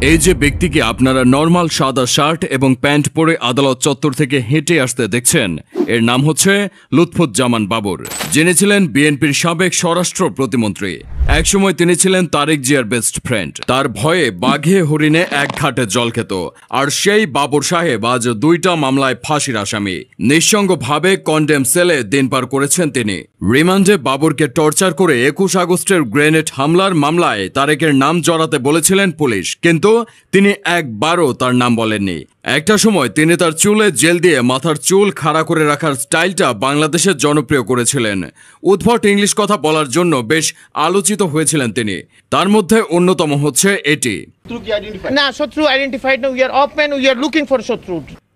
এই যে ব্যক্তিকে আপনারা নরমাল সাদা শার্ট এবং প্যান্ট পরে আদালত চত্বর থেকে হেঁটে আসতে দেখছেন, এর নাম হচ্ছে লুৎফুজ্জামান বাবর, যিনি ছিলেন বিএনপির সাবেক স্বরাষ্ট্র প্রতিমন্ত্রী। একসময় তিনি ছিলেন তারেক জিয়ার বেস্ট ফ্রেন্ড। তার ভয়ে বাঘে হরিণে এক ঘাটে জল খেত। আর সেই বাবর সাহেব আজ 2টা মামলায় ফাঁসির আসামি। নিঃসঙ্গভাবে কন্ডেম সেলে দিন পার করেছেন তিনি। রিমান্ডে বাবরকে টর্চার করে 21 আগস্টের গ্রেনেড হামলার মামলায় তারেকের নাম জড়াতে বলেছিলেন পুলিশ, কিন্তু তিনি একবারও তার নাম বলেননি। একটা সময় তিনি তার চুলে জেল দিয়ে মাথার চুল খাড়া করে রাখার স্টাইলটা বাংলাদেশের জনপ্রিয় করেছিলেন। উদ্ভট ইংলিশ কথা বলার জন্য বেশ আলোচিত হয়েছিলেন তিনি। তার মধ্যে অন্যতম হচ্ছে এটি। না, শত্রু আইডেন্টিফাইড না, we are open, we are looking for শত্রু।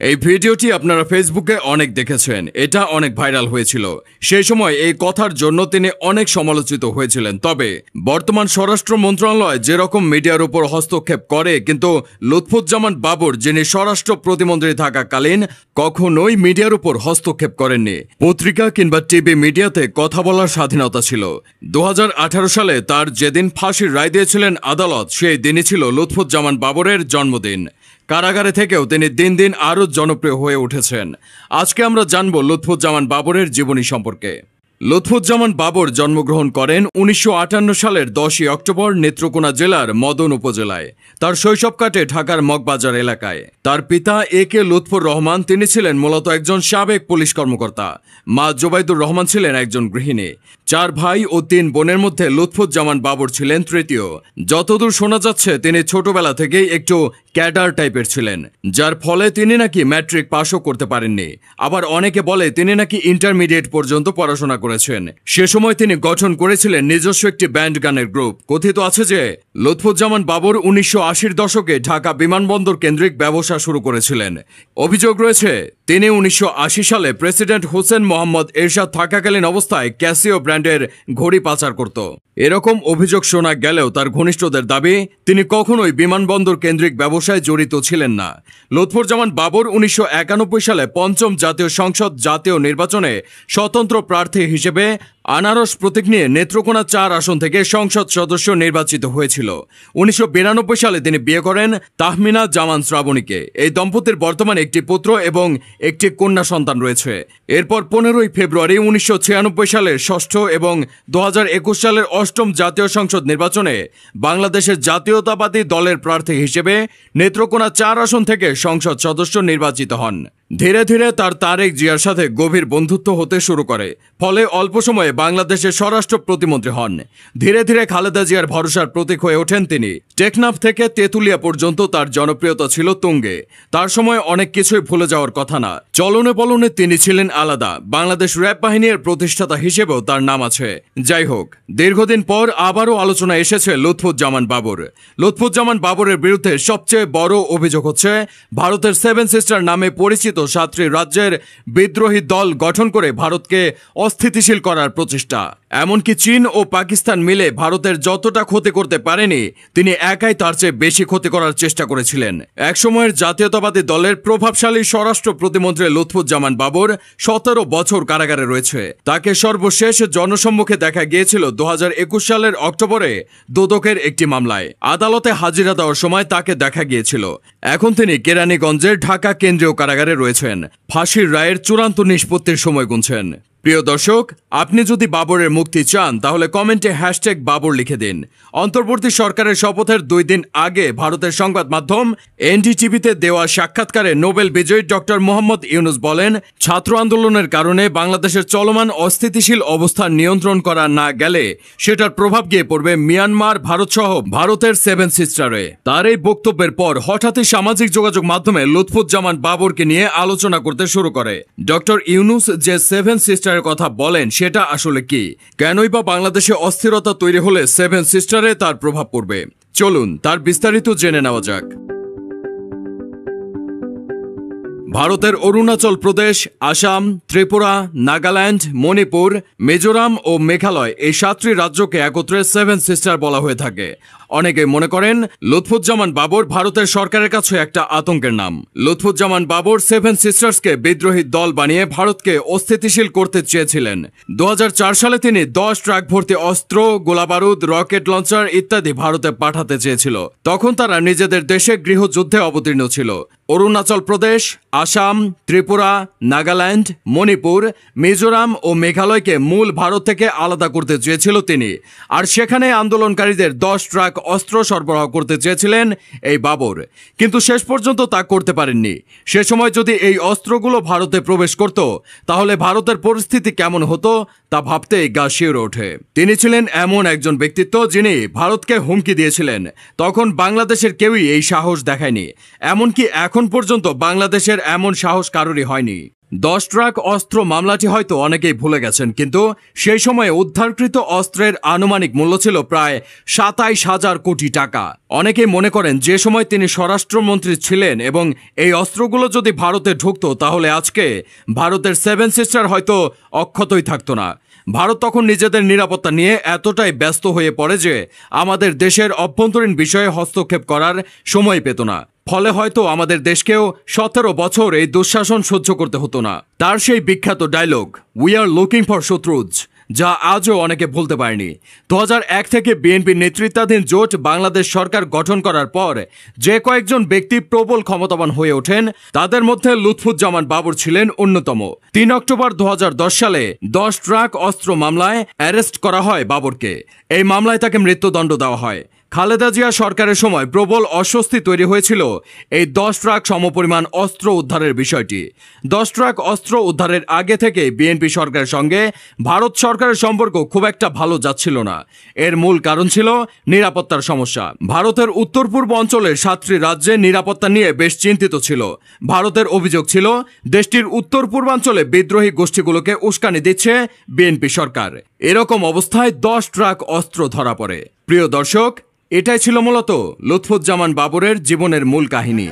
এই ভিডিওটি আপনারা ফেসবুকে অনেক দেখেছেন, এটা অনেক ভাইরাল হয়েছিল। সেই সময় এই কথার জন্য তিনি অনেক সমালোচিত হয়েছিলেন। তবে বর্তমান স্বরাষ্ট্র মন্ত্রণালয় যেরকম মিডিয়ার উপর হস্তক্ষেপ করে, কিন্তু লুৎফুজ্জামান বাবর, যিনি স্বরাষ্ট্র প্রতিমন্ত্রী থাকাকালীন কখনোই মিডিয়ার উপর হস্তক্ষেপ করেননি। পত্রিকা কিংবা টিভি মিডিয়াতে কথা বলার স্বাধীনতা ছিল। 2018 সালে তার যেদিন ফাঁসির রায় দিয়েছিলেন আদালত, সেই দিনই ছিল লুৎফুজ্জামান বাবরের জন্মদিন। কারাগারে থেকেও তিনি দিন দিন আরও জনপ্রিয় হয়ে উঠেছেন। আজকে আমরা জানব লুৎফুজ্জামান বাবরের জীবনী সম্পর্কে। লুৎফুজ্জামান বাবর জন্মগ্রহণ করেন 1958 সালের 10 অক্টোবর নেত্রকোনা জেলার মদন উপজেলায়। তার শৈশব কাটে ঢাকার মগবাজার এলাকায়। তার পিতা এ.কে. লুৎফুর রহমান, তিনি ছিলেন মূলত একজন সাবেক পুলিশ কর্মকর্তা। মা জোবাইদুর রহমান ছিলেন একজন গৃহিণী। 4 ভাই ও 3 বোনের মধ্যে লুৎফুজ্জামান বাবর ছিলেন তৃতীয়। যতদূর শোনা যাচ্ছে তিনি ছোটবেলা থেকেই একটু ক্যাডার টাইপের ছিলেন, যার ফলে তিনি নাকি ম্যাট্রিক পাশও করতে পারেননি। আবার অনেকে বলে তিনি নাকি ইন্টারমিডিয়েট পর্যন্ত পড়াশোনা করেছেন। সে সময় তিনি গঠন করেছিলেন নিজস্ব একটি ব্যান্ড গানের গ্রুপ। কথিত আছে যে লুৎফুজ্জামান বাবর 1980-র দশকে ঢাকা বিমানবন্দর কেন্দ্রিক ব্যবসা শুরু করেছিলেন। অভিযোগ রয়েছে তিনি 1980 সালে প্রেসিডেন্ট হোসেন মোহাম্মদ এরশাদ থাকাকালীন অবস্থায় ক্যাসিও ব্র্যান্ডের ঘড়ি পাচার করত। এরকম অভিযোগ শোনা গেলেও তার ঘনিষ্ঠদের দাবি তিনি কখনোই বিমানবন্দর কেন্দ্রিক ব্যবসায় জড়িত ছিলেন না। লুৎফুজ্জামান বাবর 1991 সালে 5ম জাতীয় সংসদ জাতীয় নির্বাচনে স্বতন্ত্র প্রার্থী হিসেবে আনারস প্রতীক নিয়ে নেত্রকোনা 4 আসন থেকে সংসদ সদস্য নির্বাচিত হয়েছিল। 1992 সালে তিনি বিয়ে করেন তাহমিনা জামান শ্রাবণীকে। এই দম্পতির বর্তমানে একটি পুত্র এবং একটি কন্যা সন্তান রয়েছে। এরপর 15ই ফেব্রুয়ারি 1996 সালের 6ষ্ঠ এবং 2021 সালের 8ম জাতীয় সংসদ নির্বাচনে বাংলাদেশের জাতীয়তাবাদী দলের প্রার্থী হিসেবে নেত্রকোনা 4 আসন থেকে সংসদ সদস্য নির্বাচিত হন। ধীরে ধীরে তার তারেক জিয়ার সাথে গভীর বন্ধুত্ব হতে শুরু করে, ফলে অল্প সময়ে বাংলাদেশের স্বরাষ্ট্র প্রতিমন্ত্রী হন। ধীরে ধীরে খালেদা জিয়ার ভরসার প্রতীক হয়ে ওঠেন তিনি। টেকনাফ থেকে তেঁতুলিয়া পর্যন্ত তার জনপ্রিয়তা ছিল তুঙ্গে। তার সময় অনেক কিছুই ভুলে যাওয়ার কথা না। চলনে বলনে তিনি ছিলেন আলাদা। বাংলাদেশ র্যাব বাহিনীর প্রতিষ্ঠাতা হিসেবেও তার নাম আছে। যাই হোক, দীর্ঘদিন পর আবারও আলোচনা এসেছে লুৎফুজ্জামান বাবর। লুৎফুজ্জামান বাবরের বিরুদ্ধে সবচেয়ে বড় অভিযোগ হচ্ছে ভারতের 7 সিস্টার নামে পরিচিত 7টি রাজ্যের বিদ্রোহী দল গঠন করে ভারতকে অস্থিতিশীল করার প্রচেষ্টা। এমনকি চীন ও পাকিস্তান মিলে ভারতের যতটা ক্ষতি করতে পারেনি, তিনি একাই তার চেয়ে বেশি ক্ষতি করার চেষ্টা করেছিলেন। একসময়ের জাতীয়তাবাদী দলের প্রভাবশালী স্বরাষ্ট্র প্রতিমন্ত্রী লুৎফুজ্জামান বাবর 17 বছর কারাগারে রয়েছে। তাকে সর্বশেষ জনসম্মুখে দেখা গিয়েছিল 2021 সালের অক্টোবরে দুদকের একটি মামলায়। আদালতে হাজিরা দেওয়ার সময় তাকে দেখা গিয়েছিল। এখন তিনি কেরানীগঞ্জের ঢাকা কেন্দ্রীয় কারাগারে রয়েছেন। ফাঁসির রায়ের চূড়ান্ত নিষ্পত্তির সময় গুনছেন। প্রিয় দর্শক, আপনি যদি বাবরের মুক্তি চান তাহলে কমেন্টে #বাবর লিখে দিন। অন্তর্বর্তী সরকারের শপথের 2 দিন আগে ভারতের সংবাদ মাধ্যম এনডিটিভিতে দেওয়া সাক্ষাৎকারে নোবেল বিজয়ী ডক্টর মোহাম্মদ ইউনুস বলেন, ছাত্র আন্দোলনের কারণে বাংলাদেশের চলমান অস্থিতিশীল অবস্থা নিয়ন্ত্রণ করা না গেলে সেটার প্রভাব গিয়ে পড়বে মিয়ানমার, ভারত সহ ভারতের 7 সিস্টারে। তার এই বক্তব্যের পর হঠাৎই সামাজিক যোগাযোগ মাধ্যমে লুৎফুজ্জামান বাবরকে নিয়ে আলোচনা করতে শুরু করে। ডক্টর ইউনুস যে 7 সিস্টার কথা বলেন সেটা আসলে কি? কেনই বা বাংলাদেশে অস্থিরতা তৈরি হলে 7 সিস্টারে তার প্রভাব পড়বে? চলুন তার বিস্তারিত জেনে নেওয়া যাক। ভারতের অরুণাচল প্রদেশ, আসাম, ত্রিপুরা, নাগাল্যান্ড, মণিপুর, মিজোরাম ও মেঘালয়, এই 7টি রাজ্যকে একত্রে 7 সিস্টার বলা হয়ে থাকে। অনেকে মনে করেন লুৎফুজ্জামান বাবর ভারতের সরকারের কাছে একটা আতঙ্কের নাম। লুৎফুজ্জামান বাবর সেভেন সিস্টার্সকে বিদ্রোহী দল বানিয়ে ভারতকে অস্থিতিশীল করতে চেয়েছিলেন। 2004 সালে তিনি 10 ট্রাক ভর্তি অস্ত্র, গোলাবারুদ, রকেট লঞ্চার ইত্যাদি ভারতে পাঠাতে চেয়েছিল। তখন তারা নিজেদের দেশে গৃহযুদ্ধে অবতীর্ণ ছিল। অরুণাচল প্রদেশ, আসাম, ত্রিপুরা, নাগাল্যান্ড, মণিপুর, মিজোরাম ও মেঘালয়কে মূল ভারত থেকে আলাদা করতে চেয়েছিল তিনি। আর সেখানে আন্দোলনকারীদের 10 ট্রাক অস্ত্র সরবরাহ করতে চেয়েছিলেন এই বাবর, কিন্তু শেষ পর্যন্ত তা করতে পারেননি। সে সময় যদি এই অস্ত্রগুলো ভারতে প্রবেশ করত, তাহলে ভারতের পরিস্থিতি কেমন হতো তা ভাবতেই গা শিউরে ওঠে। তিনি ছিলেন এমন একজন ব্যক্তিত্ব যিনি ভারতকে হুমকি দিয়েছিলেন। তখন বাংলাদেশের কেউই এই সাহস দেখায়নি, এমনকি এখন পর্যন্ত বাংলাদেশের এমন সাহস কারোরই হয়নি। 10 ট্রাক অস্ত্র মামলাটি হয়তো অনেকেই ভুলে গেছেন, কিন্তু সেই সময়ে উদ্ধারকৃত অস্ত্রের আনুমানিক মূল্য ছিল প্রায় 27,000 কোটি টাকা। অনেকেই মনে করেন যে সময় তিনি স্বরাষ্ট্রমন্ত্রী ছিলেন এবং এই অস্ত্রগুলো যদি ভারতে ঢুকতো, তাহলে আজকে ভারতের সেভেন সিস্টার হয়তো অক্ষতই থাকতো না। ভারত তখন নিজেদের নিরাপত্তা নিয়ে এতটাই ব্যস্ত হয়ে পড়ে যে আমাদের দেশের অভ্যন্তরীণ বিষয়ে হস্তক্ষেপ করার সময় পেত না। ফলে হয়তো আমাদের দেশকেও 17 বছর এই দুঃশাসন সহ্য করতে হতো না। তার সেই বিখ্যাত dialogue we are looking for শত্রুজ, যা আজও অনেকে ভুলতে পারেনি। 2001 থেকে বিএনপি নেতৃত্বাধীন জোট বাংলাদেশ সরকার গঠন করার পর যে কয়েকজন ব্যক্তি প্রবল ক্ষমতাবান হয়ে ওঠেন, তাদের মধ্যে লুৎফুজ্জামান বাবর ছিলেন অন্যতম। 3 অক্টোবর 2010 সালে 10 ট্রাক অস্ত্র মামলায় অ্যারেস্ট করা হয় বাবরকে। এই মামলায় তাকে মৃত্যুদণ্ড দেওয়া হয়। খালেদা জিয়া সরকারের সময় প্রবল অস্বস্তি তৈরি হয়েছিল এই 10 ট্রাক সমপরিমাণ অস্ত্র উদ্ধারের বিষয়টি। 10 ট্রাক অস্ত্র উদ্ধারের আগে থেকে বিএনপি সরকারের সঙ্গে ভারত সরকারের সম্পর্ক খুব একটা ভালো যাচ্ছিল না। এর মূল কারণ ছিল নিরাপত্তার সমস্যা। ভারতের উত্তর পূর্ব অঞ্চলের 7টি রাজ্যে নিরাপত্তা নিয়ে বেশ চিন্তিত ছিল। ভারতের অভিযোগ ছিল দেশটির উত্তর পূর্বাঞ্চলে বিদ্রোহী গোষ্ঠীগুলোকে উস্কানি দিচ্ছে বিএনপি সরকার। এরকম অবস্থায় 10 ট্রাক অস্ত্র ধরা পড়ে। প্রিয় দর্শক, এটাই ছিল মূলত লুৎফুজ্জামান বাবরের জীবনের মূল কাহিনী।